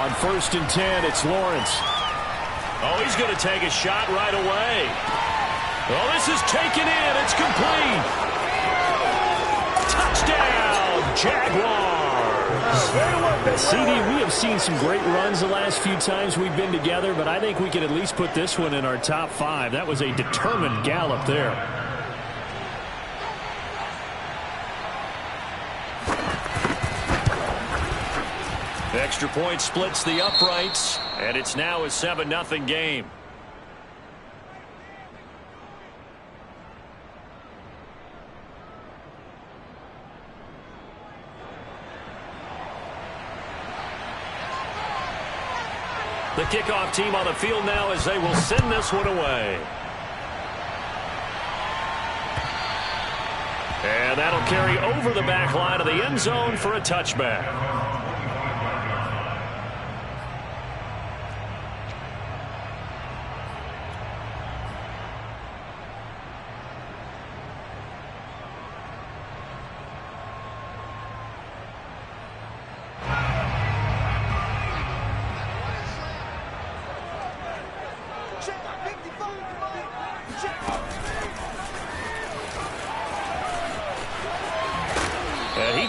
On 1st and 10, it's Lawrence. Oh, he's going to take a shot right away. Oh, this is taken in. It's complete. Touchdown, Jaguars. CD, we have seen some great runs the last few times we've been together, but I think we can at least put this one in our top 5. That was a determined gallop there. The extra point splits the uprights, and it's now a 7-0 game. The kickoff team on the field now as they will send this one away. And that'll carry over the back line of the end zone for a touchback.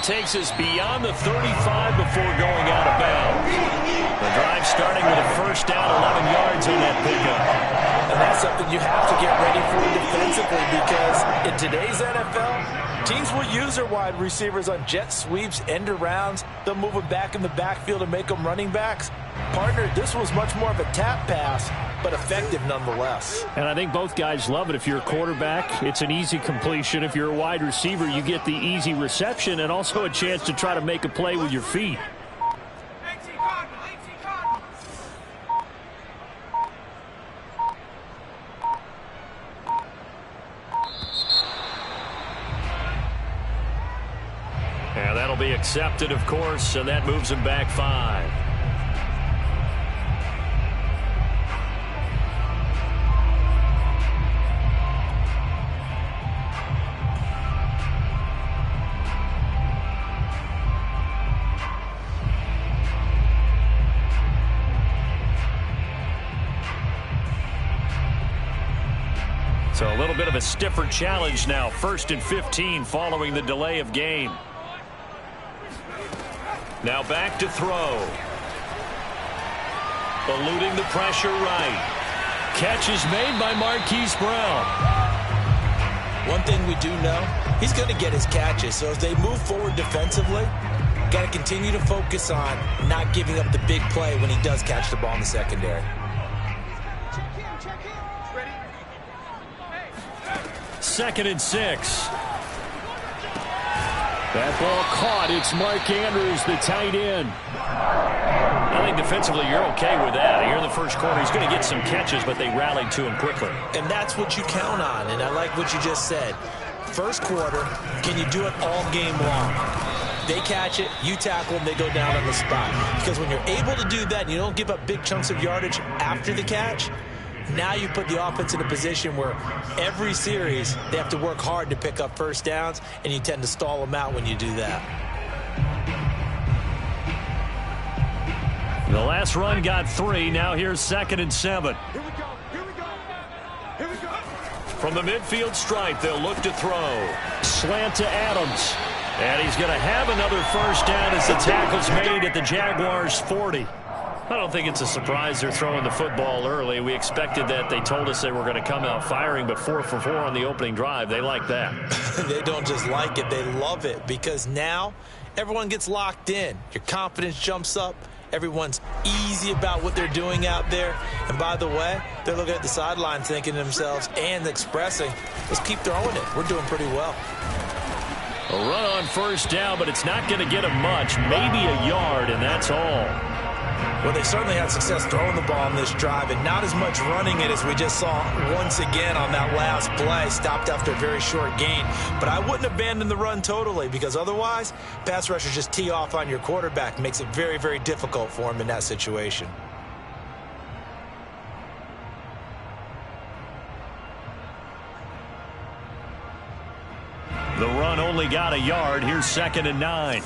Takes us beyond the 35 before going out of bounds. The drive starting with a first down, 11 yards on that pickup. And that's something you have to get ready for defensively, because in today's NFL, teams will use their wide receivers on jet sweeps, end arounds. They'll move them back in the backfield and make them running backs. Partner, this was much more of a tap pass, but effective nonetheless. And I think both guys love it. If you're a quarterback, it's an easy completion. If you're a wide receiver, you get the easy reception and also a chance to try to make a play with your feet. And that'll be accepted, of course, and that moves him back 5. So a little bit of a stiffer challenge now. 1st and 15 following the delay of game. Now back to throw. Eluding the pressure right. Catch is made by Marquise Brown. One thing we do know, he's going to get his catches. So as they move forward defensively, got to continue to focus on not giving up the big play when he does catch the ball in the secondary. 2nd and 6. That ball caught. It's Mark Andrews, the tight end. I think defensively you're okay with that. Here in the first quarter, he's going to get some catches, but they rallied to him quickly. And that's what you count on, and I like what you just said. First quarter, can you do it all game long? They catch it, you tackle them, they go down on the spot. Because when you're able to do that and you don't give up big chunks of yardage after the catch, now you put the offense in a position where every series they have to work hard to pick up first downs, and you tend to stall them out when you do that. The last run got 3. Now here's 2nd and 7. Here we go. Here we go. From the midfield stripe, they'll look to throw. Slant to Adams. And he's going to have another first down as the tackle's made at the Jaguars' 40. I don't think it's a surprise they're throwing the football early. We expected that. They told us they were going to come out firing, but 4 for 4 on the opening drive. They like that. They don't just like it. They love it, because now everyone gets locked in. Your confidence jumps up. Everyone's easy about what they're doing out there. And by the way, they're looking at the sideline thinking to themselves and expressing, let's keep throwing it. We're doing pretty well. A run on first down, but it's not going to get them much. Maybe a yard, and that's all. Well, they certainly had success throwing the ball on this drive, and not as much running it as we just saw once again on that last play. Stopped after a very short gain. But I wouldn't abandon the run totally, because otherwise, pass rushers just tee off on your quarterback. Makes it very, very difficult for him in that situation. The run only got a yard. Here's 2nd and 9.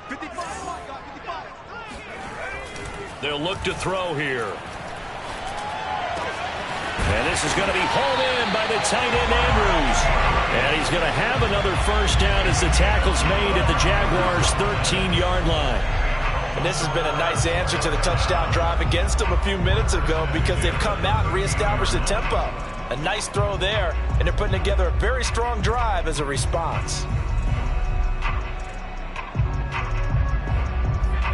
55. They'll look to throw here. And this is going to be hauled in by the tight end, Andrews. And he's going to have another first down as the tackle's made at the Jaguars' 13-yard line. And this has been a nice answer to the touchdown drive against them a few minutes ago because they've come out and reestablished the tempo. A nice throw there, and they're putting together a very strong drive as a response.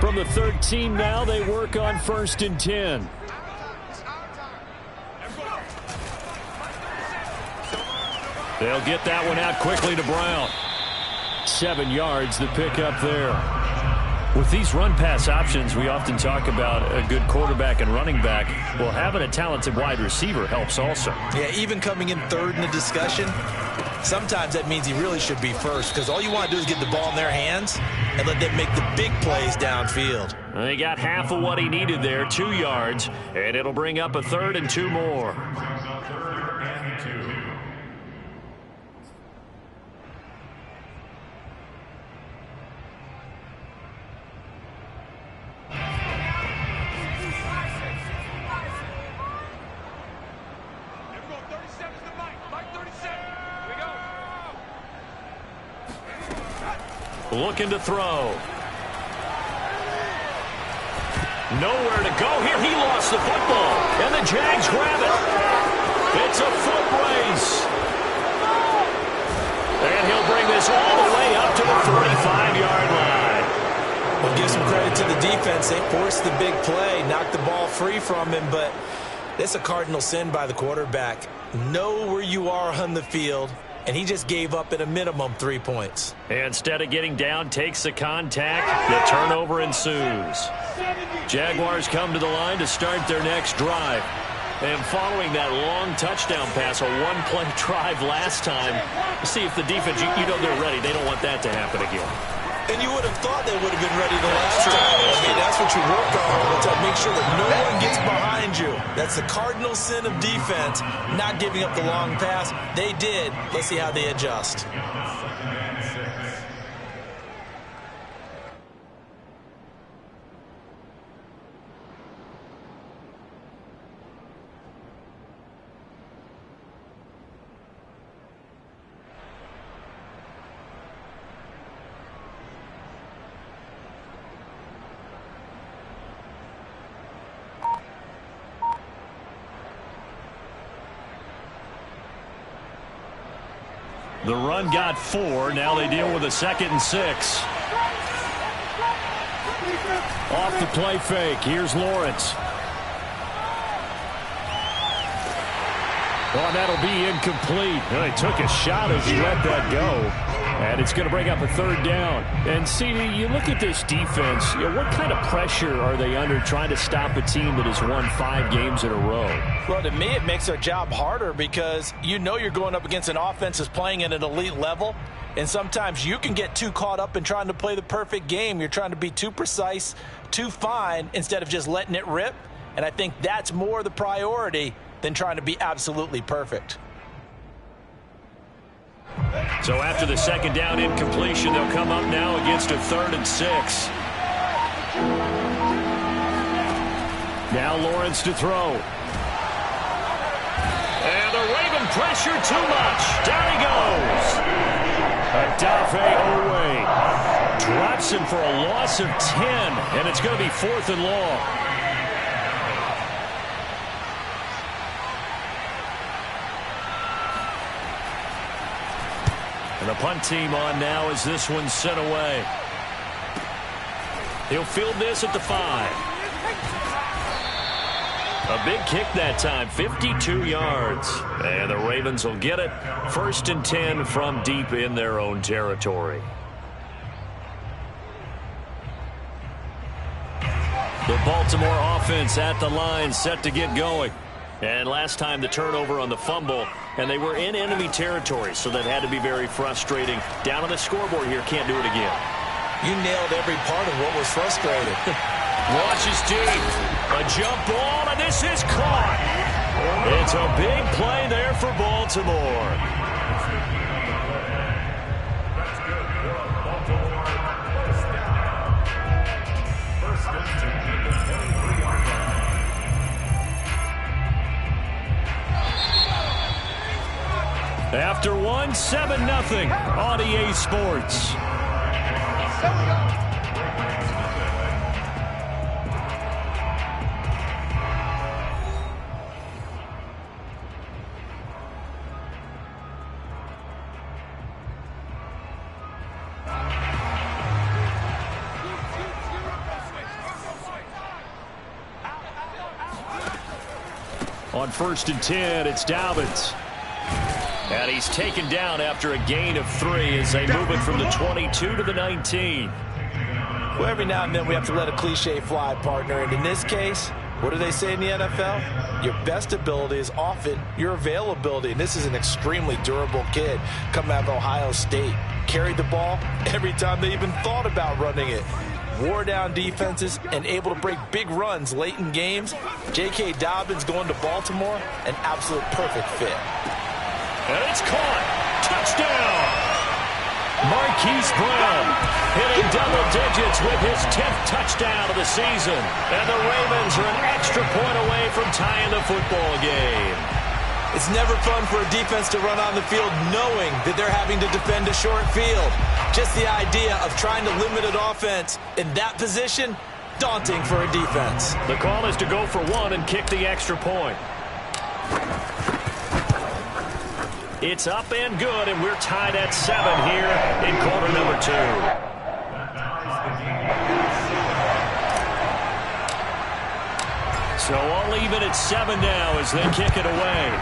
From the 13 now, they work on 1st and 10. They'll get that one out quickly to Brown. 7 yards, the pickup there. With these run-pass options, we often talk about a good quarterback and running back. Well, having a talented wide receiver helps also. Yeah, even coming in third in the discussion, sometimes that means he really should be first because all you want to do is get the ball in their hands and let them make the big plays downfield. They got half of what he needed there, 2 yards, and it'll bring up a 3rd and 2 more. Looking to throw. Nowhere to go here. He lost the football. And the Jags grab it. It's a foot race. And he'll bring this all the way up to the 45-yard line. Well, give some credit to the defense. They forced the big play, knocked the ball free from him, but that's a cardinal sin by the quarterback. Know where you are on the field. And he just gave up at a minimum 3 points. Instead of getting down, takes the contact. The turnover ensues. Jaguars come to the line to start their next drive. And following that long touchdown pass, a one-play drive last time, see if the defense, you know they're ready. They don't want that to happen again. And you would have thought they would have been ready the last time. I mean, that's what you work on, to make sure that no one gets behind you. That's the cardinal sin of defense, not giving up the long pass. They did. Let's see how they adjust. The run got 4. Now they deal with a 2nd and 6. Off the play fake. Here's Lawrence. Oh, that'll be incomplete. Well, he took a shot as he let that go. And it's going to bring up a 3rd down. And, CD, you look at this defense, what kind of pressure are they under trying to stop a team that has won 5 games in a row? Well, to me, it makes their job harder because you know you're going up against an offense that's playing at an elite level. And sometimes you can get too caught up in trying to play the perfect game. You're trying to be too precise, too fine, instead of just letting it rip. And I think that's more the priority than trying to be absolutely perfect. So after the 2nd down incompletion, they'll come up now against a 3rd and 6. Now Lawrence to throw. And the Raven pressure too much. Down he goes. Odafe Oweh drops him for a loss of 10, and it's going to be 4th and long. And the punt team on now as this one's sent away. He'll field this at the 5. A big kick that time, 52 yards. And the Ravens will get it. 1st and 10 from deep in their own territory. The Baltimore offense at the line, set to get going. And last time the turnover on the fumble, and they were in enemy territory, so that had to be very frustrating. Down on the scoreboard here, can't do it again. You nailed every part of what was frustrating. Watches deep. A jump ball, and this is caught. It's a big play there for Baltimore. won 7-0 on EA Sports. On 1st and 10, it's Dobbins. And he's taken down after a gain of 3 as they move it from the 22 to the 19. Well, every now and then we have to let a cliche fly, partner. And in this case, what do they say in the NFL? Your best ability is often your availability. And this is an extremely durable kid coming out of Ohio State. Carried the ball every time they even thought about running it. Wore down defenses and able to break big runs late in games. J.K. Dobbins going to Baltimore, an absolute perfect fit. And it's caught. Touchdown. Marquise Brown hitting double digits with his 10th touchdown of the season. And the Ravens are an extra point away from tying the football game. It's never fun for a defense to run on the field knowing that they're having to defend a short field. Just the idea of trying to limit an offense in that position, daunting for a defense. The call is to go for 1 and kick the extra point. It's up and good, and we're tied at 7 here in quarter number 2. So all even at 7 now as they kick it away.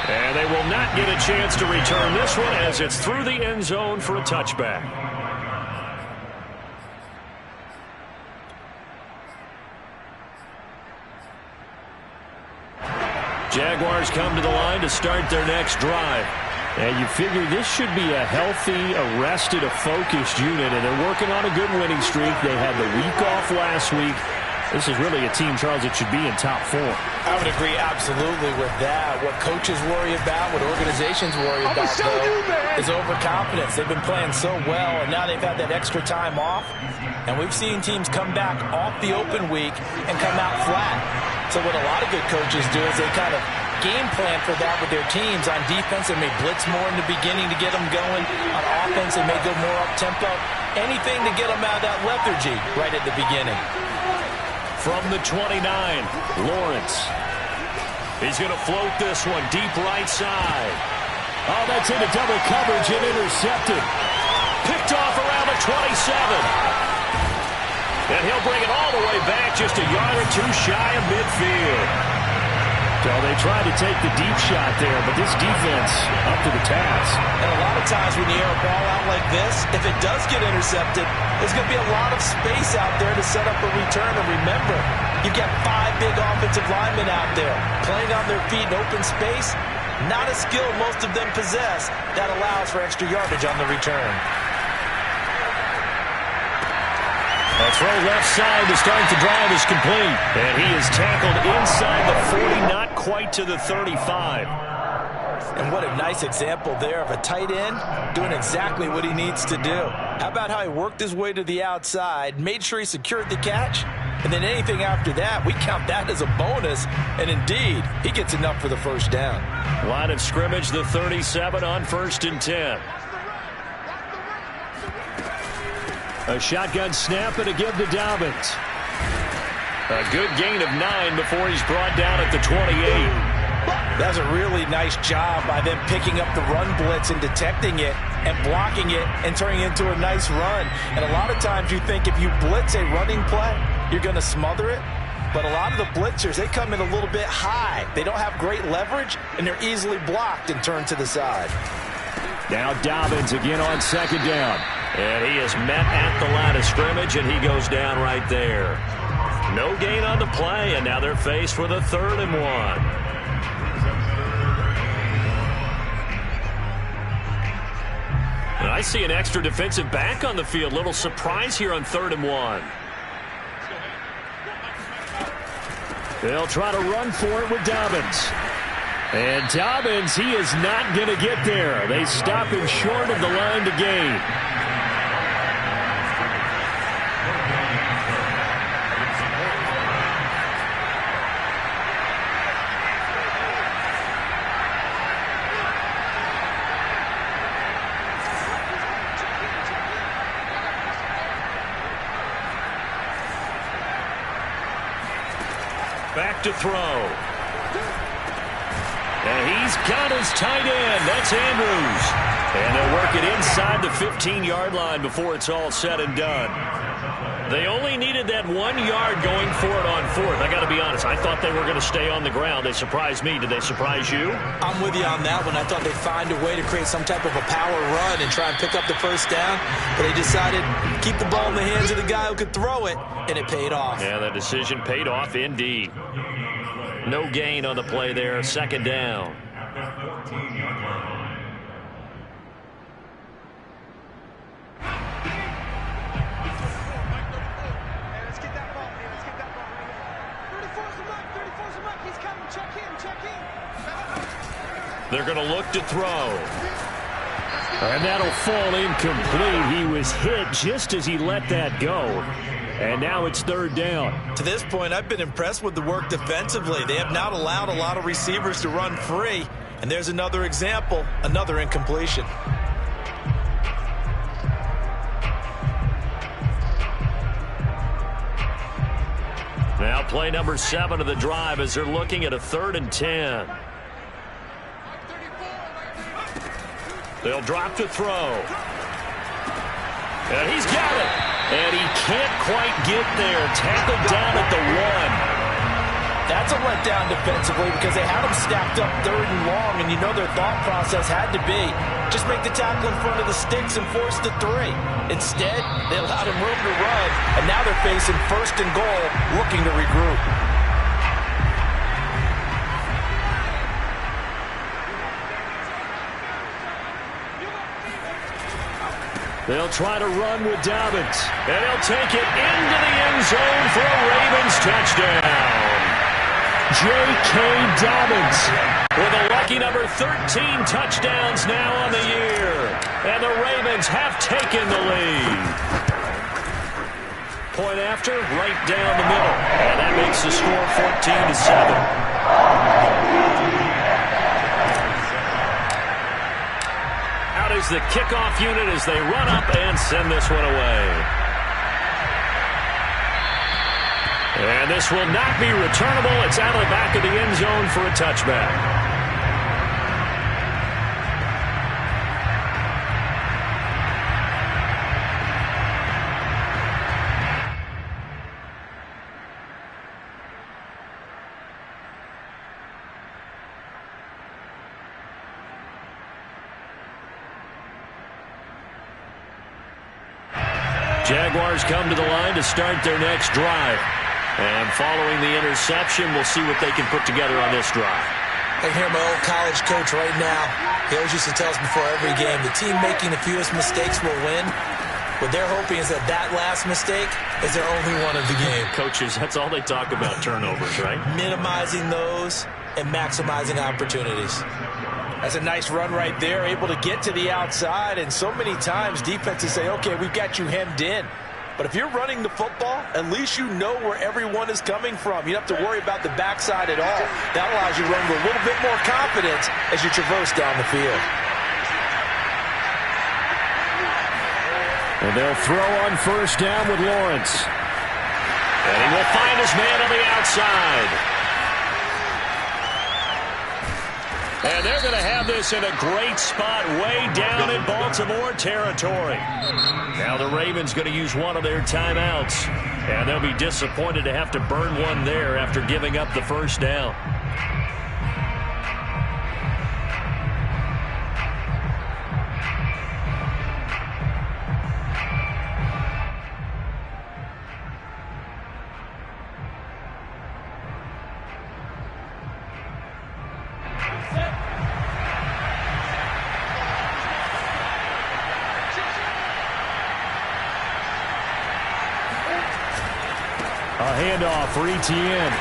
And they will not get a chance to return this one as it's through the end zone for a touchback. Jaguars come to the line to start their next drive. And you figure this should be a healthy, arrested, a focused unit, and they're working on a good winning streak. They had the week off last week. This is really a team, Charles, that should be in top 4. I would agree absolutely with that. What coaches worry about, what organizations worry about, though, is overconfidence. They've been playing so well, and now they've had that extra time off. And we've seen teams come back off the open week and come out flat. So what a lot of good coaches do is they kind of game plan for that with their teams. On defense, they may blitz more in the beginning to get them going. On offense, they may go more up-tempo. Anything to get them out of that lethargy right at the beginning. From the 29, Lawrence. He's going to float this one deep right side. Oh, that's into double coverage and intercepted. Picked off around the 27. And he'll bring it all the way back just a yard or 2 shy of midfield. So they tried to take the deep shot there, but this defense up to the task. And a lot of times when you air a ball out like this, if it does get intercepted, there's going to be a lot of space out there to set up a return. And remember, you've got 5 big offensive linemen out there playing on their feet in open space. Not a skill most of them possess that allows for extra yardage on the return. A throw left side to start the drive is complete. And he is tackled inside the 40, not quite to the 35. And what a nice example there of a tight end doing exactly what he needs to do. How about how he worked his way to the outside, made sure he secured the catch, and then anything after that, we count that as a bonus. And indeed, he gets enough for the first down. Line of scrimmage, the 37 on 1st and 10. A shotgun snap and a give to Dobbins. A good gain of 9 before he's brought down at the 28. That's a really nice job by them picking up the run blitz and detecting it and blocking it and turning it into a nice run. And a lot of times you think if you blitz a running play, you're going to smother it. But a lot of the blitzers, they come in a little bit high. They don't have great leverage, and they're easily blocked and turned to the side. Now Dobbins again on 2nd down. And he is met at the line of scrimmage, and he goes down right there. No gain on the play, and now they're faced with a 3rd and 1. And I see an extra defensive back on the field. Little surprise here on 3rd and 1. They'll try to run for it with Dobbins. And Dobbins, he is not going to get there. They stop him short of the line to gain. look to throw. And he's got his tight end. That's Andrews. And they'll work it inside the 15-yard line before it's all said and done. They only needed that 1 yard going for it on fourth. I got to be honest, I thought they were going to stay on the ground. They surprised me. Did they surprise you? I'm with you on that one. I thought they'd find a way to create some type of a power run and try and pick up the first down, but they decided to keep the ball in the hands of the guy who could throw it, and it paid off. Yeah, that decision paid off indeed. No gain on the play there. Second down. They're going to look to throw. And that'll fall incomplete. He was hit just as he let that go. And now it's third down. To this point, I've been impressed with the work defensively. They have not allowed a lot of receivers to run free. And there's another example, another incompletion. Now play number 7 of the drive as they're looking at a 3rd and 10. They'll drop to throw. And he's got it. And he can't quite get there. Tackled down at the 1. That's a letdown defensively because they had him stacked up 3rd and long, and you know their thought process had to be just make the tackle in front of the sticks and force the 3. Instead, they allowed him room to run, and now they're facing 1st and goal, looking to regroup. They'll try to run with Dobbins. And he'll take it into the end zone for a Ravens touchdown. J.K. Dobbins with a lucky number 13 touchdowns now on the year. And the Ravens have taken the lead. Point after, right down the middle. And that makes the score 14-7. Is the kickoff unit as they run up and send this one away. And this will not be returnable. It's out of the back of the end zone for a touchback. Jaguars come to the line to start their next drive. And following the interception, we'll see what they can put together on this drive. I hear my old college coach right now. He always used to tell us before every game, the team making the fewest mistakes will win. What they're hoping is that that last mistake is their only one of the game. Coaches, that's all they talk about, turnovers, right? Minimizing those and maximizing opportunities. That's a nice run right there, able to get to the outside, and so many times defenses say, okay, we've got you hemmed in. But if you're running the football, at least you know where everyone is coming from. You don't have to worry about the backside at all. That allows you to run with a little bit more confidence as you traverse down the field. And they'll throw on first down with Lawrence. And he will find his man on the outside. And they're going to have this in a great spot way down in Baltimore territory. Now the Ravens going to use one of their timeouts. And they'll be disappointed to have to burn one there after giving up the first down. Handoff for Etienne.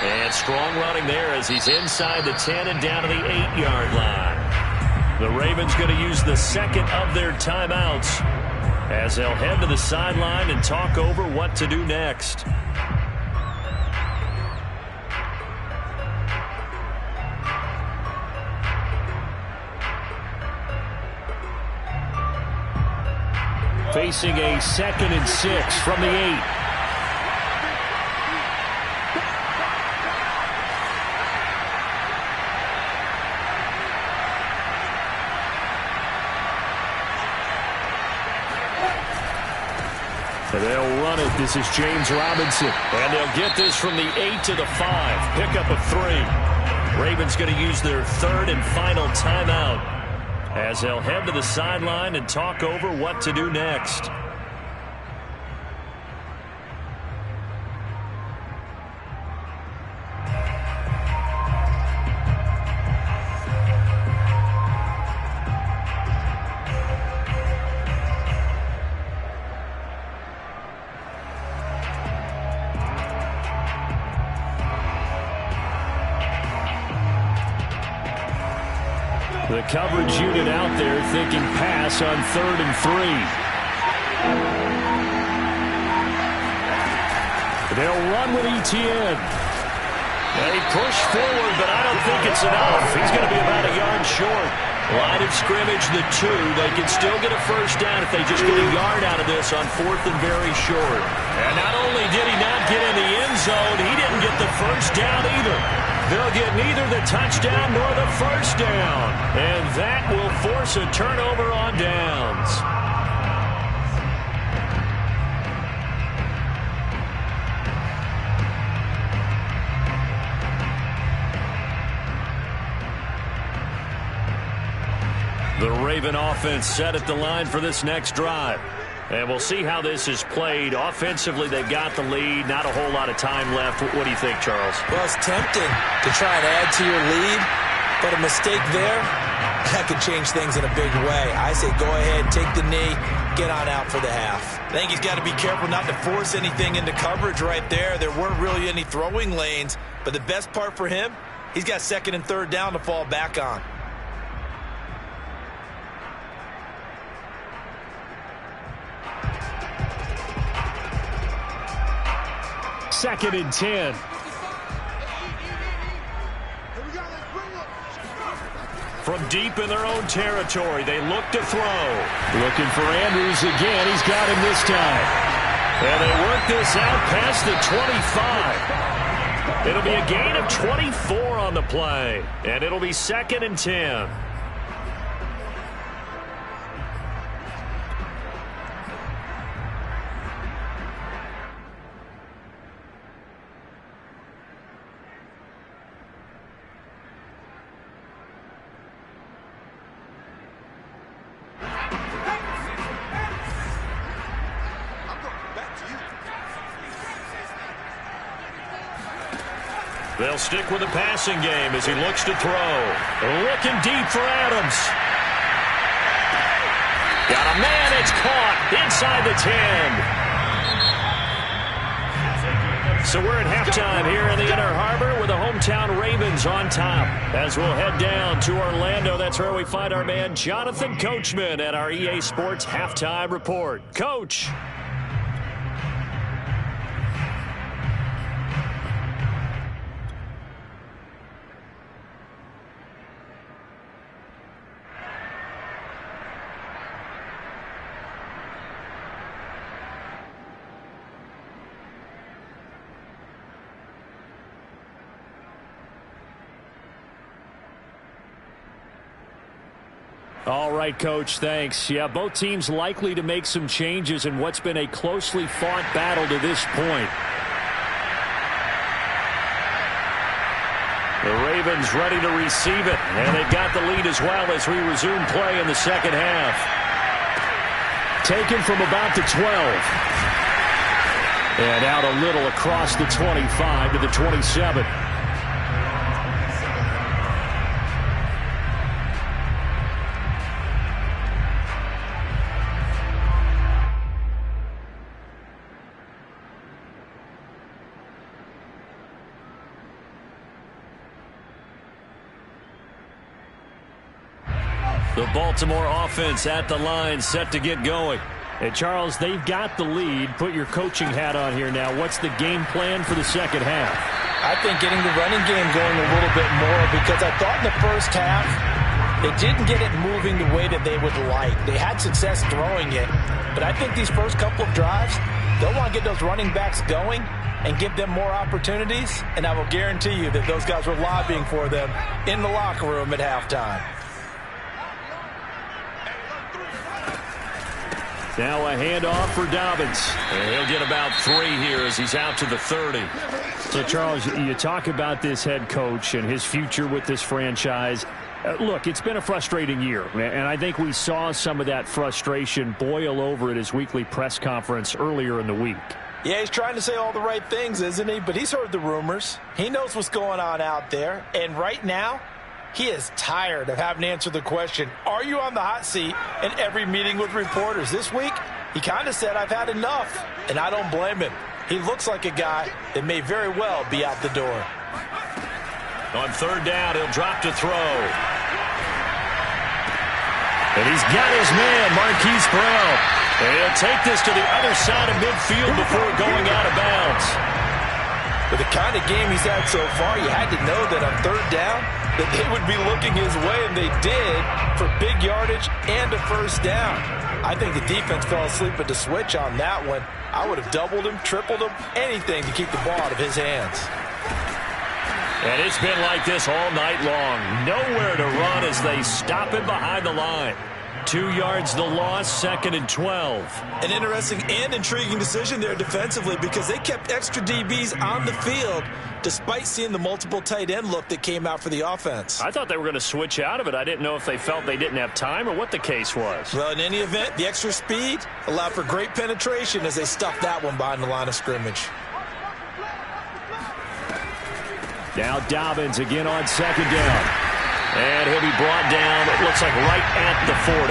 And strong running there as he's inside the 10 and down to the 8-yard line. The Ravens going to use the second of their timeouts as they'll head to the sideline and talk over what to do next. Facing a 2nd and 6 from the 8. They'll run it. This is James Robinson. And they'll get this from the 8 to the 5. Pickup of 3. Ravens going to use their third and final timeout as they'll head to the sideline and talk over what to do next. The coverage unit out there thinking pass on 3rd and 3. They'll run with Etienne. They push forward, but I don't think it's enough. He's going to be about a yard short. Line of scrimmage, the 2. They can still get a first down if they just get a yard out of this on 4th and very short. And not only did he not get in the end zone, he didn't get the first down either. They'll get neither the touchdown nor the first down. And that will force a turnover on downs. The Raven offense set at the line for this next drive. And we'll see how this is played. Offensively, they've got the lead. Not a whole lot of time left. What do you think, Charles? Well, it's tempting to try and add to your lead, but a mistake there, that could change things in a big way. I say go ahead, take the knee, get on out for the half. I think he's got to be careful not to force anything into coverage right there. There weren't really any throwing lanes, but the best part for him, he's got 2nd and 3rd down to fall back on. Second and 10. From deep in their own territory, they look to throw. Looking for Andrews again. He's got him this time. And they work this out past the 25. It'll be a gain of 24 on the play. And it'll be 2nd and 10. They'll stick with the passing game as he looks to throw. Looking deep for Adams. Got a man. It's caught inside the 10. So we're at halftime here in the Inner Harbor with the hometown Ravens on top. As we'll head down to Orlando, that's where we find our man Jonathan Coachman at our EA Sports Halftime Report. Coach. All right, Coach, thanks. Yeah, both teams likely to make some changes in what's been a closely fought battle to this point. The Ravens ready to receive it, and they've got the lead as well as we resume play in the second half. Taken from about the 12. And out a little across the 25 to the 27. The Baltimore offense at the line, set to get going. And Charles, they've got the lead. Put your coaching hat on here now. What's the game plan for the second half? I think getting the running game going a little bit more, because I thought in the first half they didn't get it moving the way that they would like. They had success throwing it, but I think these first couple of drives, they'll want to get those running backs going and give them more opportunities, and I will guarantee you that those guys were lobbying for them in the locker room at halftime. Now a handoff for Dobbins. And he'll get about 3 here as he's out to the 30. So, Charles, you talk about this head coach and his future with this franchise. Look, it's been a frustrating year, and I think we saw some of that frustration boil over at his weekly press conference earlier in the week. Yeah, he's trying to say all the right things, isn't he? But he's heard the rumors. He knows what's going on out there. And right now, he is tired of having to answer the question, are you on the hot seat in every meeting with reporters? This week, he kind of said, I've had enough. And I don't blame him. He looks like a guy that may very well be out the door. On 3rd down, he'll drop to throw. And he's got his man, Marquise Brown. And he'll take this to the other side of midfield before going out of bounds. With the kind of game he's had so far, you had to know that on 3rd down, that they would be looking his way, and they did, for big yardage and a 1st down. I think the defense fell asleep at the switch on that one. I would have doubled him, tripled him, anything to keep the ball out of his hands. And it's been like this all night long. Nowhere to run as they stop him behind the line. 2 yards the loss, 2nd and 12. An interesting and intriguing decision there defensively because they kept extra DBs on the field despite seeing the multiple tight end look that came out for the offense. I thought they were going to switch out of it. I didn't know if they felt they didn't have time or what the case was. Well, in any event, the extra speed allowed for great penetration as they stuffed that one behind the line of scrimmage. Now Dobbins again on 2nd down. And he'll be brought down, it looks like right at the 40.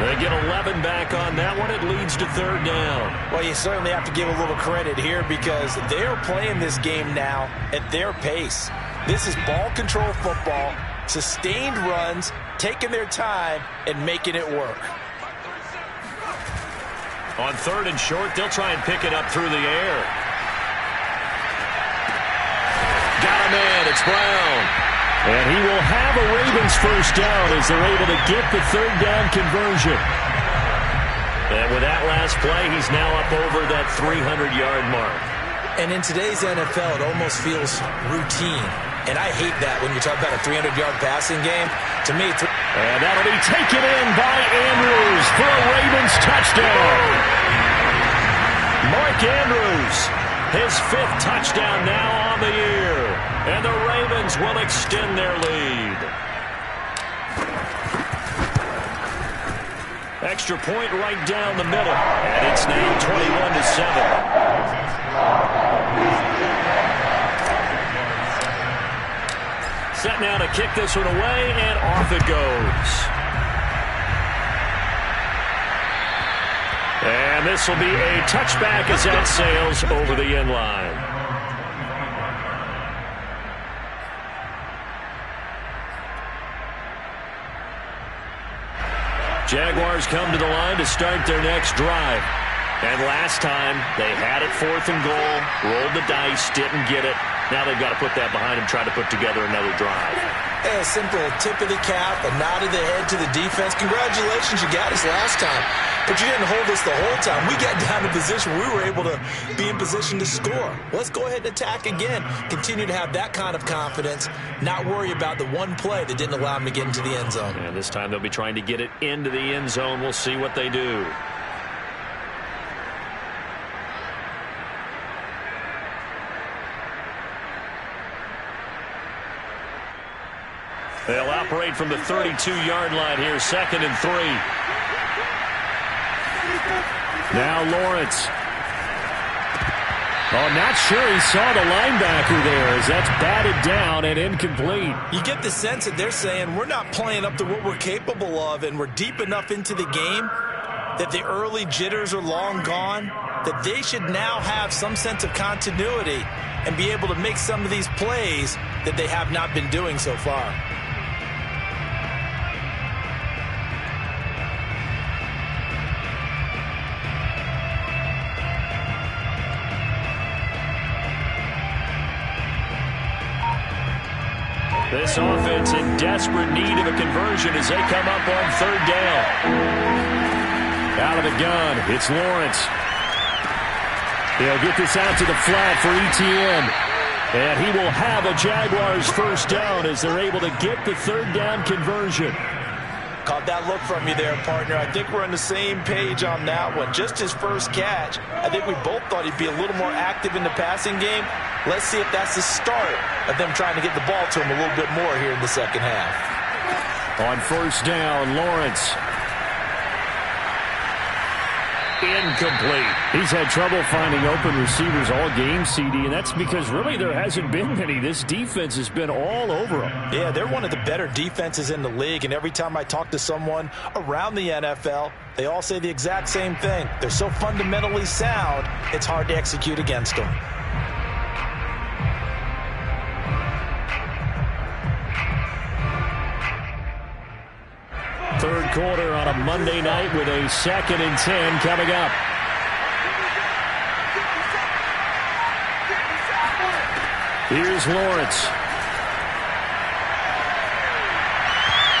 They get 11 back on that one. It leads to 3rd down. Well, you certainly have to give a little credit here because they're playing this game now at their pace. This is ball control football, sustained runs, taking their time, and making it work. On 3rd and short, they'll try and pick it up through the air. Got a man, it's Brown. And he will have a Ravens 1st down as they're able to get the 3rd down conversion. And with that last play, he's now up over that 300-yard mark. And in today's NFL, it almost feels routine. And I hate that when you talk about a 300-yard passing game. To me, and that'll be taken in by Andrews for a Ravens touchdown. Mark Andrews, his 5th touchdown now on the year. And the Ravens will extend their lead. Extra point right down the middle. And it's now 21-7. Set now to kick this one away, and off it goes. And this will be a touchback as that sails over the end line. Jaguars come to the line to start their next drive. And last time, they had it 4th and goal, rolled the dice, didn't get it. Now they've got to put that behind them, try to put together another drive. A simple tip of the cap, a nod of the head to the defense. Congratulations, you got us last time. But you didn't hold us the whole time. We got down in position. We were able to be in position to score. Let's go ahead and attack again. Continue to have that kind of confidence. Not worry about the one play that didn't allow them to get into the end zone. And this time they'll be trying to get it into the end zone. We'll see what they do. They'll operate from the 32-yard line here, 2nd and 3. Now Lawrence. Oh, not sure he saw the linebacker there as that's batted down and incomplete. You get the sense that they're saying we're not playing up to what we're capable of, and we're deep enough into the game that the early jitters are long gone, that they should now have some sense of continuity and be able to make some of these plays that they have not been doing so far. This offense in desperate need of a conversion as they come up on 3rd down. Out of the gun, it's Lawrence. He'll get this out to the flat for Etienne. And he will have a Jaguars 1st down as they're able to get the 3rd down conversion. Caught that look from you there, partner. I think we're on the same page on that one. Just his first catch. I think we both thought he'd be a little more active in the passing game. Let's see if that's the start of them trying to get the ball to him a little bit more here in the second half. On first down, Lawrence. Incomplete. He's had trouble finding open receivers all game, CD, and that's because really there hasn't been many. This defense has been all over them. Yeah, they're one of the better defenses in the league, and every time I talk to someone around the NFL, they all say the exact same thing. They're so fundamentally sound, it's hard to execute against them. Third quarter on a Monday night with a 2nd and 10 coming up. Here's Lawrence.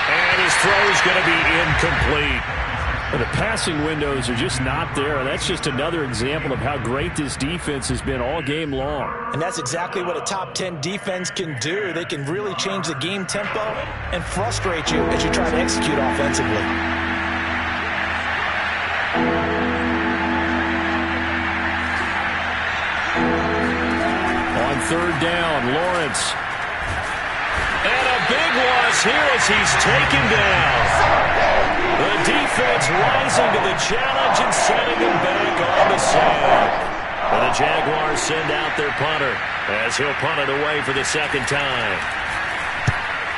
And his throw is going to be incomplete. The passing windows are just not there. That's just another example of how great this defense has been all game long. And that's exactly what a top 10 defense can do. They can really change the game tempo and frustrate you as you try to execute offensively. On third down, Lawrence. And a big loss here as he's taken down. The defense rising to the challenge and sending him back on the sack. And the Jaguars send out their punter as he'll punt it away for the second time.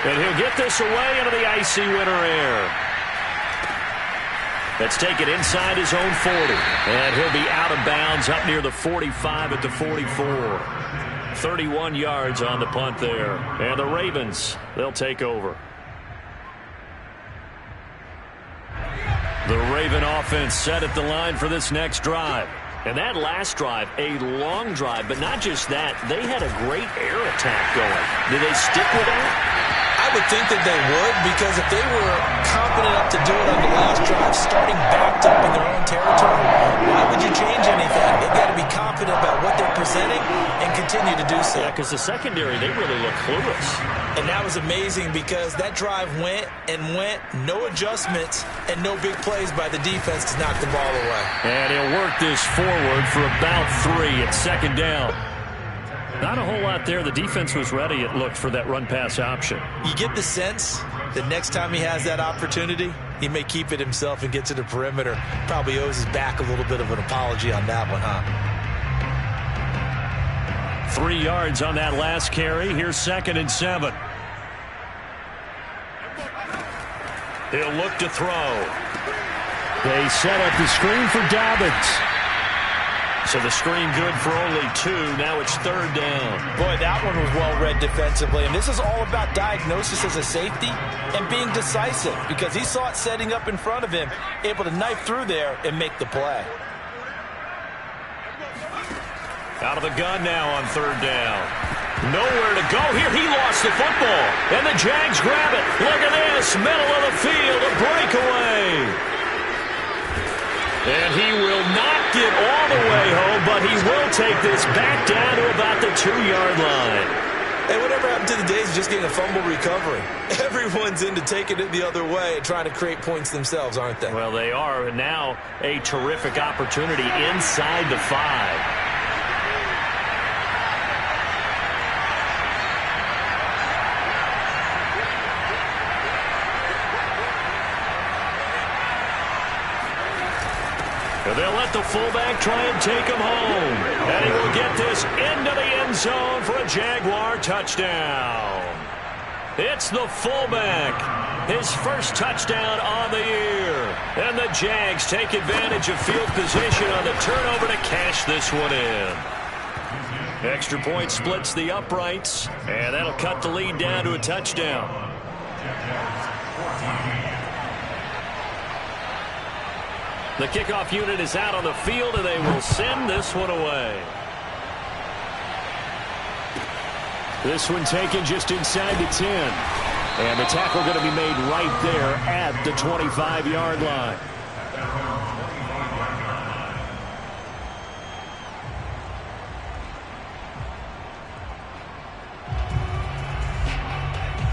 And he'll get this away into the icy winter air. Let's take it inside his own 40. And he'll be out of bounds up near the 45 at the 44. 31 yards on the punt there. And the Ravens, they'll take over. The Raven offense set at the line for this next drive. And that last drive, a long drive, but not just that. They had a great air attack going. Did they stick with that? I would think that they would, because if they were confident enough to do it on the last drive, starting backed up in their own territory, why would you change anything? They've got to be confident about what they're presenting and continue to do so. Yeah, because the secondary, they really look clueless. And that was amazing because that drive went and went, no adjustments, and no big plays by the defense to knock the ball away. And he'll work this forward for about 3 at second down. Not a whole lot there. The defense was ready, it looked, for that run-pass option. You get the sense that next time he has that opportunity, he may keep it himself and get to the perimeter. Probably owes his back a little bit of an apology on that one, huh? 3 yards on that last carry. Here's 2nd and 7. He'll look to throw. They set up the screen for Dobbins. So the screen good for only 2. Now it's 3rd down. Boy, that one was well read defensively. And this is all about diagnosis as a safety and being decisive, because he saw it setting up in front of him, able to knife through there and make the play. Out of the gun now on 3rd down. Nowhere to go here. He lost the football. And the Jags grab it. Look at this. Middle of the field. A breakaway. And he will not get all the way home, but he will take this back down to about the 2-yard line. Hey, whatever happened to the days of just getting a fumble recovery? Everyone's into taking it the other way and trying to create points themselves, aren't they? Well, they are. And now a terrific opportunity inside the 5. They'll let the fullback try and take him home. And he will get this into the end zone for a Jaguar touchdown. It's the fullback. His first touchdown on the year. And the Jags take advantage of field position on the turnover to cash this one in. Extra point splits the uprights. And that'll cut the lead down to a touchdown. The kickoff unit is out on the field, and they will send this one away. This one taken just inside the 10. And the tackle going to be made right there at the 25-yard line.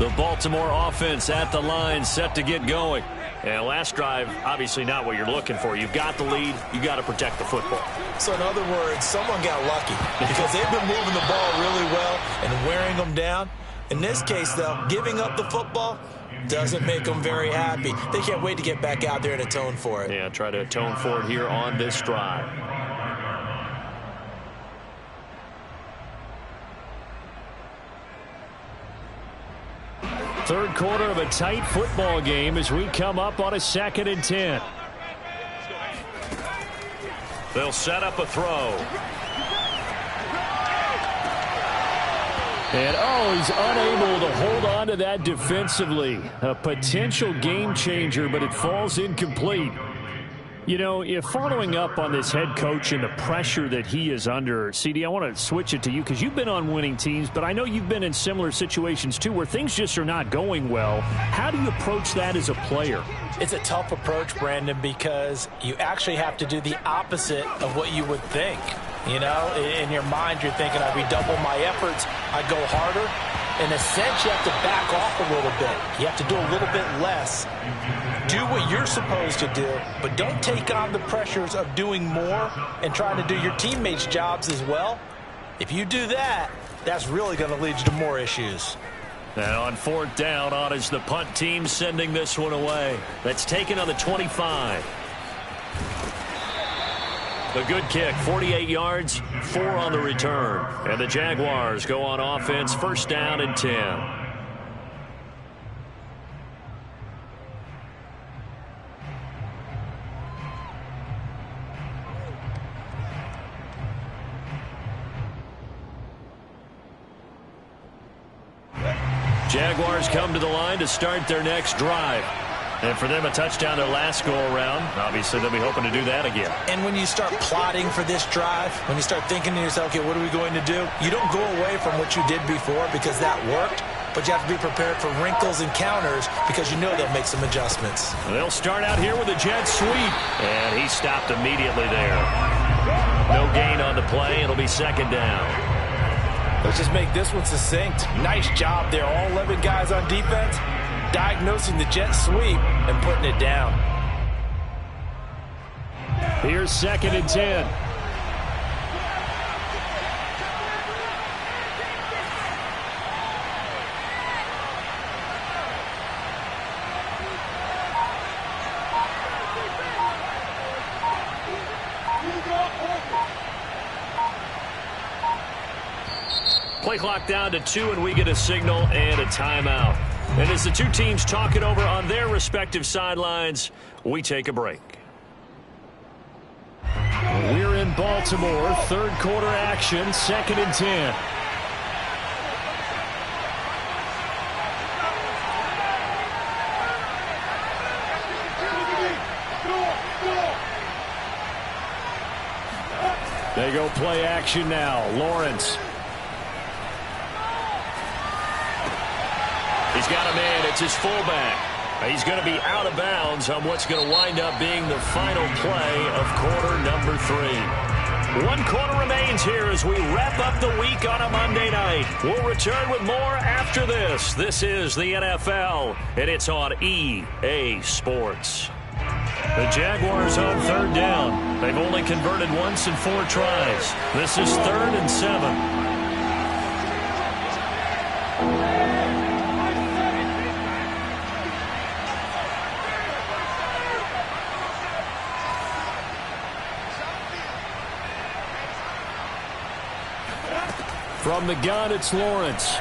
The Baltimore offense at the line, set to get going. And last drive, obviously not what you're looking for. You've got the lead. You've got to protect the football. So in other words, someone got lucky because they've been moving the ball really well and wearing them down. In this case, though, giving up the football doesn't make them very happy. They can't wait to get back out there and atone for it. Yeah, try to atone for it here on this drive. Third quarter of a tight football game as we come up on a 2nd and 10. They'll set up a throw. And, he's unable to hold on to that defensively. A potential game changer, but it falls incomplete. You know, if following up on this head coach and the pressure that he is under, CD, I want to switch it to you because you've been on winning teams, but I know you've been in similar situations too where things just are not going well. How do you approach that as a player? It's a tough approach, Brandon, because you actually have to do the opposite of what you would think. You know, in your mind, you're thinking, I redouble my efforts, I go harder. In a sense, you have to back off a little bit. You have to do a little bit less. Do what you're supposed to do, but don't take on the pressures of doing more and trying to do your teammates' jobs as well. If you do that, that's really going to lead you to more issues. And on 4th down, on is the punt team sending this one away. That's taken on the 25. A good kick, 48 yards, 4 on the return. And the Jaguars go on offense, 1st down and 10. Jaguars come to the line to start their next drive. And for them, a touchdown their last go-around. Obviously, they'll be hoping to do that again. And when you start plotting for this drive, when you start thinking to yourself, okay, what are we going to do? You don't go away from what you did before because that worked, but you have to be prepared for wrinkles and counters because you know they'll make some adjustments. They'll start out here with a jet sweep. And he stopped immediately there. No gain on the play. It'll be 2nd down. Let's just make this one succinct. Nice job there. All 11 guys on defense diagnosing the jet sweep and putting it down. Here's 2nd and 10. Play clock down to 2, and we get a signal and a timeout. And as the two teams talk it over on their respective sidelines, we take a break. We're in Baltimore, 3rd quarter action, 2nd and 10. They go play action now. Lawrence. He's got a man. It's his fullback. He's going to be out of bounds on what's going to wind up being the final play of quarter number 3. 1 quarter remains here as we wrap up the week on a Monday night. We'll return with more after this. This is the NFL, and it's on EA Sports. The Jaguars on 3rd down. They've only converted once in 4 tries. This is 3rd and 7. From the gun, it's Lawrence.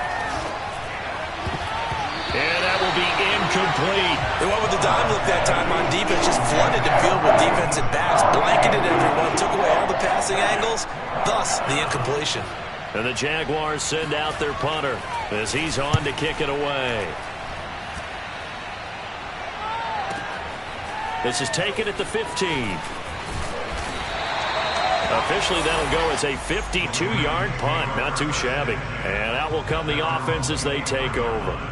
And that will be incomplete. They went with the dime look that time on defense, just flooded the field with defensive backs, blanketed everyone, took away all the passing angles, thus the incompletion. And the Jaguars send out their punter as he's on to kick it away. This is taken at the 15. Officially, that'll go as a 52-yard punt. Not too shabby. And out will come the offense as they take over.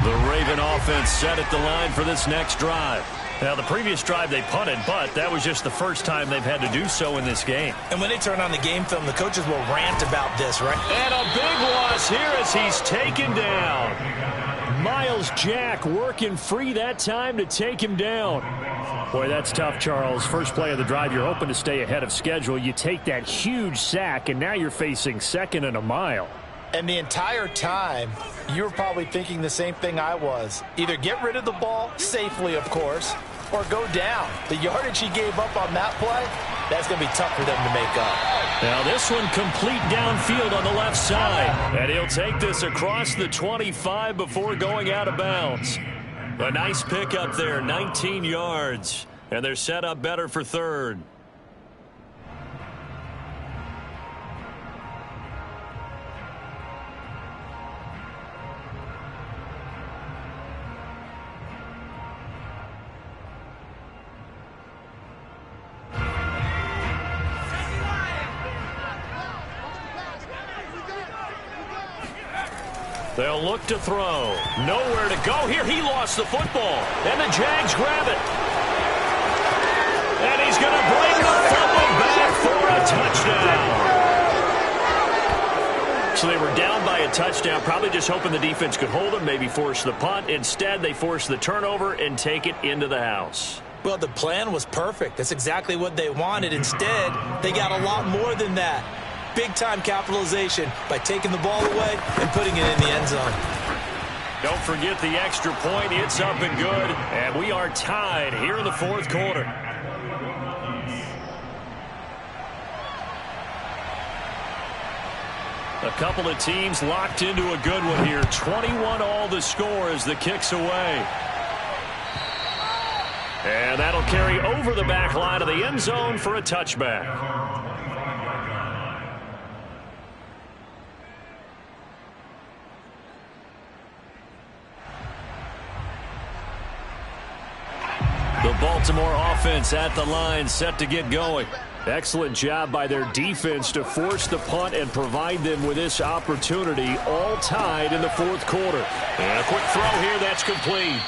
The Raven offense set at the line for this next drive. Now, the previous drive they punted, but that was just the first time they've had to do so in this game. And when they turn on the game film, the coaches will rant about this, right? And a big loss here as he's taken down. Myles Jack working free that time to take him down. Boy, that's tough, Charles. First play of the drive, you're hoping to stay ahead of schedule. You take that huge sack, and now you're facing 2nd and a mile. And the entire time, you were probably thinking the same thing I was. Either get rid of the ball, safely, of course, or go down. The yardage he gave up on that play, that's going to be tough for them to make up. Now this one complete downfield on the left side. And he'll take this across the 25 before going out of bounds. A nice pickup there, 19 yards. And they're set up better for 3rd. They'll look to throw. Nowhere to go here. He lost the football. And the Jags grab it. And he's going to bring the fumble back for a touchdown. So they were down by a touchdown, probably just hoping the defense could hold them, maybe force the punt. Instead, they force the turnover and take it into the house. Well, the plan was perfect. That's exactly what they wanted. Instead, they got a lot more than that. Big-time capitalization by taking the ball away and putting it in the end zone. Don't forget the extra point. It's up and good. And we are tied here in the 4th quarter. A couple of teams locked into a good one here. 21-all the score as the kick's away. And that'll carry over the back line of the end zone for a touchback. The Baltimore offense at the line, set to get going. Excellent job by their defense to force the punt and provide them with this opportunity, all tied in the 4th quarter. And a quick throw here, that's complete.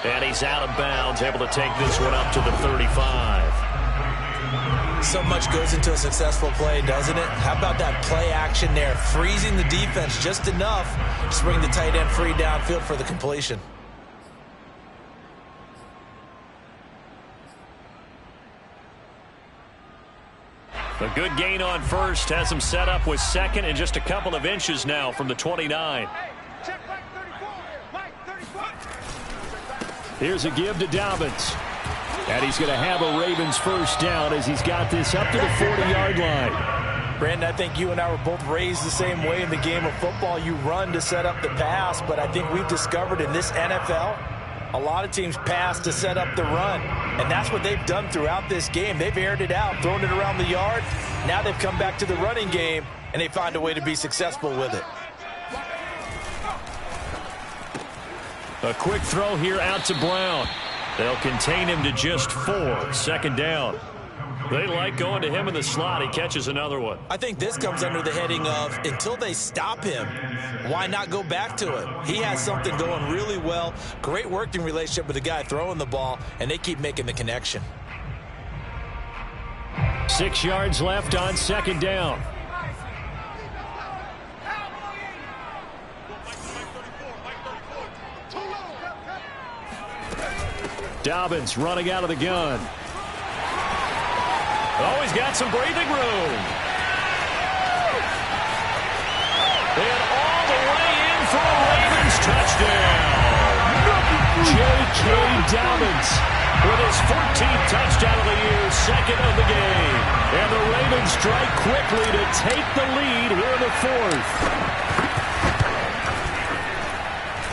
And he's out of bounds, able to take this one up to the 35. So much goes into a successful play, doesn't it? How about that play action there, freezing the defense just enough to bring the tight end free downfield for the completion. A good gain on first, has him set up with 2nd and just a couple of inches now from the 29. Here's a give to Dobbins. And he's going to have a Ravens first down as he's got this up to the 40-yard line. Brandon, I think you and I were both raised the same way in the game of football. You run to set up the pass, but I think we've discovered in this NFL, a lot of teams pass to set up the run, and that's what they've done throughout this game. They've aired it out, thrown it around the yard. Now they've come back to the running game, and they find a way to be successful with it. A quick throw here out to Brown. They'll contain him to just 4, 2nd down. They like going to him in the slot. He catches another one. I think this comes under the heading of, until they stop him, why not go back to it? He has something going really well. Great working relationship with the guy throwing the ball, and they keep making the connection. 6 yards left on 2nd down. Dobbins running out of the gun. Oh, he's got some breathing room. And all the way in for a Ravens touchdown. J.K. Dobbins with his 14th touchdown of the year, 2nd of the game. And the Ravens strike quickly to take the lead here in the 4th.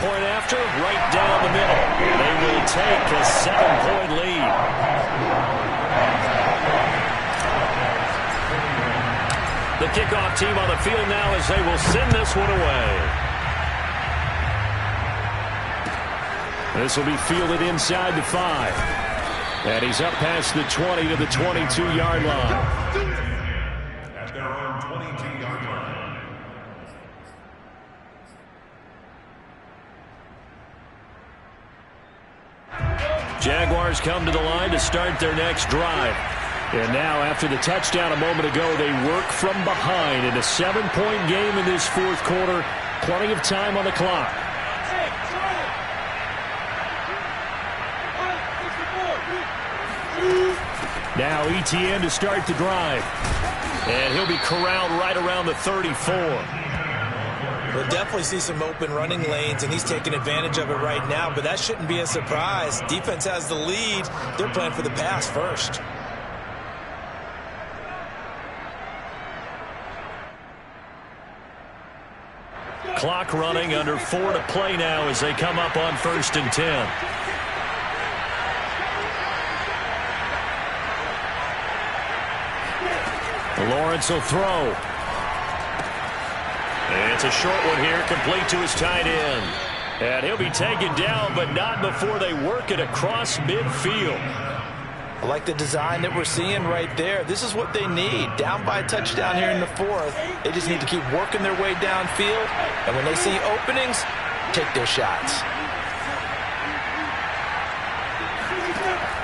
Point after, right down the middle. They will take a 7-point lead. The kickoff team on the field now as they will send this one away. This will be fielded inside the 5. And he's up past the 20 to the 22-yard line. At their own 22-yard line. Jaguars come to the line to start their next drive. And now, after the touchdown a moment ago, they work from behind in a 7-point game in this 4th quarter. Plenty of time on the clock. Now ETN to start the drive. And he'll be corralled right around the 34. We'll definitely see some open running lanes, and he's taking advantage of it right now, but that shouldn't be a surprise. Defense has the lead. They're playing for the pass first. Clock running, under 4 to play now as they come up on 1st and 10. Lawrence will throw. And it's a short one here, complete to his tight end. And he'll be taken down, but not before they work it across midfield. I like the design that we're seeing right there. This is what they need. Down by a touchdown here in the 4th. They just need to keep working their way downfield. And when they see openings, take their shots.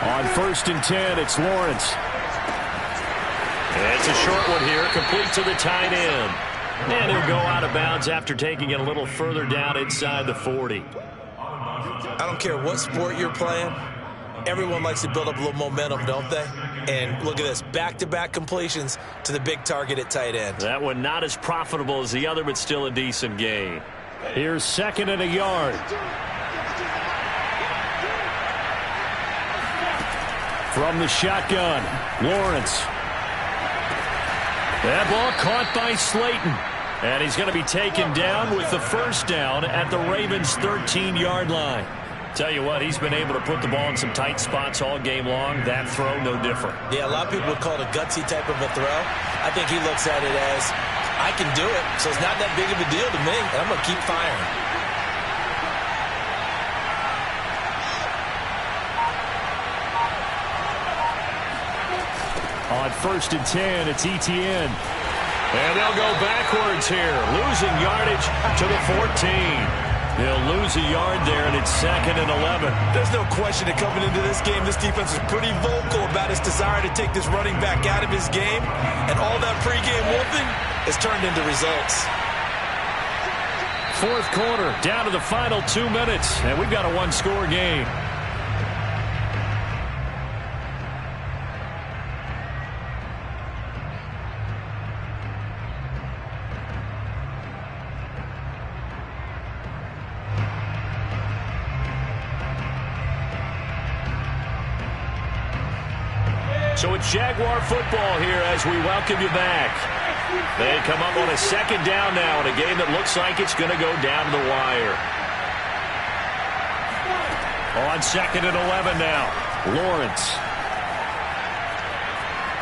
On 1st and 10, it's Lawrence. And it's a short one here, complete to the tight end. And he'll go out of bounds after taking it a little further down inside the 40. I don't care what sport you're playing. Everyone likes to build up a little momentum, don't they? And look at this, back-to-back completions to the big target at tight end. That one not as profitable as the other, but still a decent gain. Here's 2nd and a yard. From the shotgun, Lawrence. That ball caught by Slayton. And he's going to be taken down with the first down at the Ravens' 13-yard line. Tell you what, he's been able to put the ball in some tight spots all game long. That throw, no different. Yeah, a lot of people would call it a gutsy type of a throw. I think he looks at it as, I can do it, so it's not that big of a deal to me, and I'm going to keep firing. On 1st and 10, it's ETN. And they'll go backwards here, losing yardage to the 14. They'll lose a yard there, and it's 2nd and 11. There's no question that coming into this game, this defense is pretty vocal about its desire to take this running back out of his game. And all that pregame wolfing has turned into results. 4th quarter, down to the final 2 minutes, and we've got a one-score game. So it's Jaguar football here as we welcome you back. They come up on a 2nd down now in a game that looks like it's going to go down to the wire. On 2nd and 11 now, Lawrence.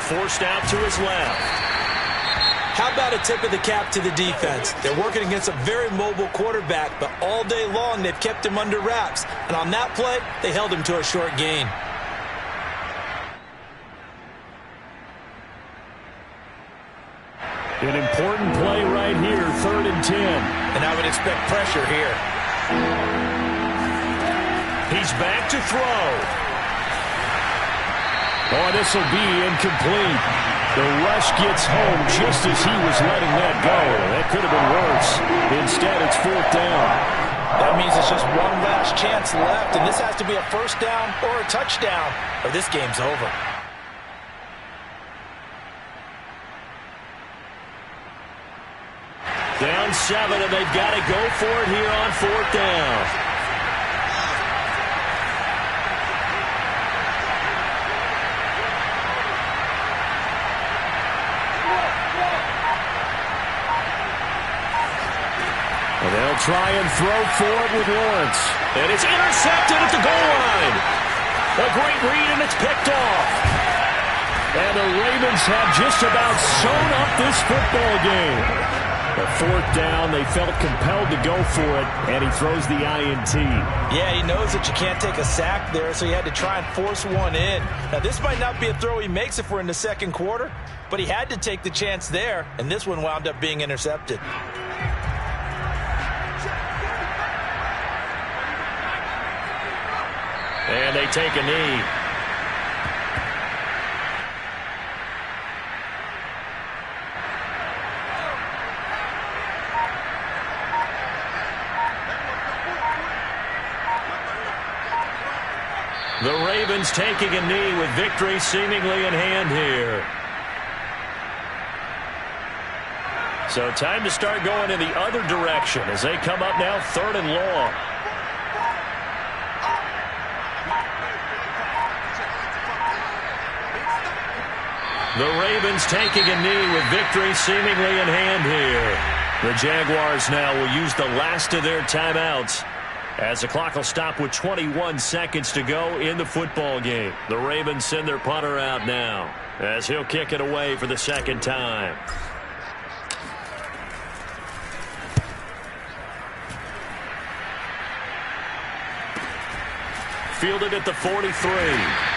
Forced out to his left. How about a tip of the cap to the defense? They're working against a very mobile quarterback, but all day long they've kept him under wraps. And on that play, they held him to a short gain. An important play right here, 3rd and 10. And I would expect pressure here. He's back to throw. Oh, this will be incomplete. The rush gets home just as he was letting that go. That could have been worse. Instead, it's 4th down. That means it's just one last chance left, and this has to be a first down or a touchdown, or this game's over. Down 7, and they've got to go for it here on 4th down. And they'll try and throw for it with Lawrence. And it's intercepted at the goal line. A great read, and it's picked off. And the Ravens have just about sewn up this football game. The 4th down, they felt compelled to go for it, and he throws the INT. Yeah, he knows that you can't take a sack there, so he had to try and force one in. Now, this might not be a throw he makes if we're in the 2nd quarter, but he had to take the chance there, and this one wound up being intercepted. And they take a knee. The Ravens taking a knee with victory seemingly in hand here. So time to start going in the other direction as they come up now 3rd and long. The Ravens taking a knee with victory seemingly in hand here. The Jaguars now will use the last of their timeouts as the clock will stop with 21 seconds to go in the football game. The Ravens send their punter out now as he'll kick it away for the second time. Fielded at the 43.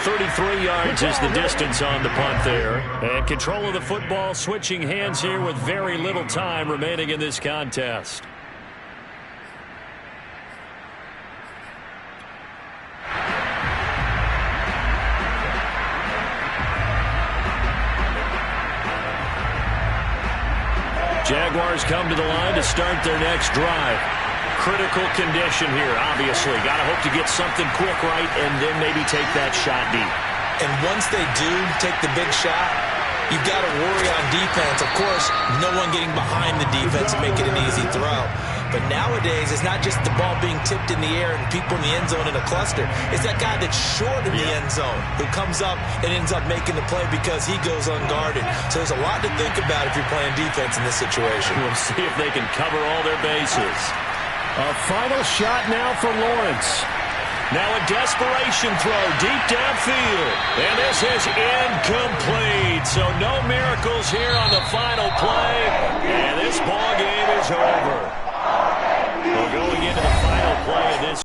33 yards is the distance on the punt there. And control of the football switching hands here with very little time remaining in this contest. Jaguars come to the line to start their next drive. Critical condition here, obviously. Got to hope to get something quick right and then maybe take that shot deep. And once they do take the big shot, you've got to worry on defense. Of course, no one getting behind the defense and making an easy throw. But nowadays, it's not just the ball being tipped in the air and people in the end zone in a cluster. It's that guy that's short in the end zone who comes up and ends up making the play because he goes unguarded. So there's a lot to think about if you're playing defense in this situation. We'll see if they can cover all their bases. A final shot now for Lawrence. Now a desperation throw deep downfield. And this is incomplete. So no miracles here on the final play. And this ball game is over. We're going into the final play of this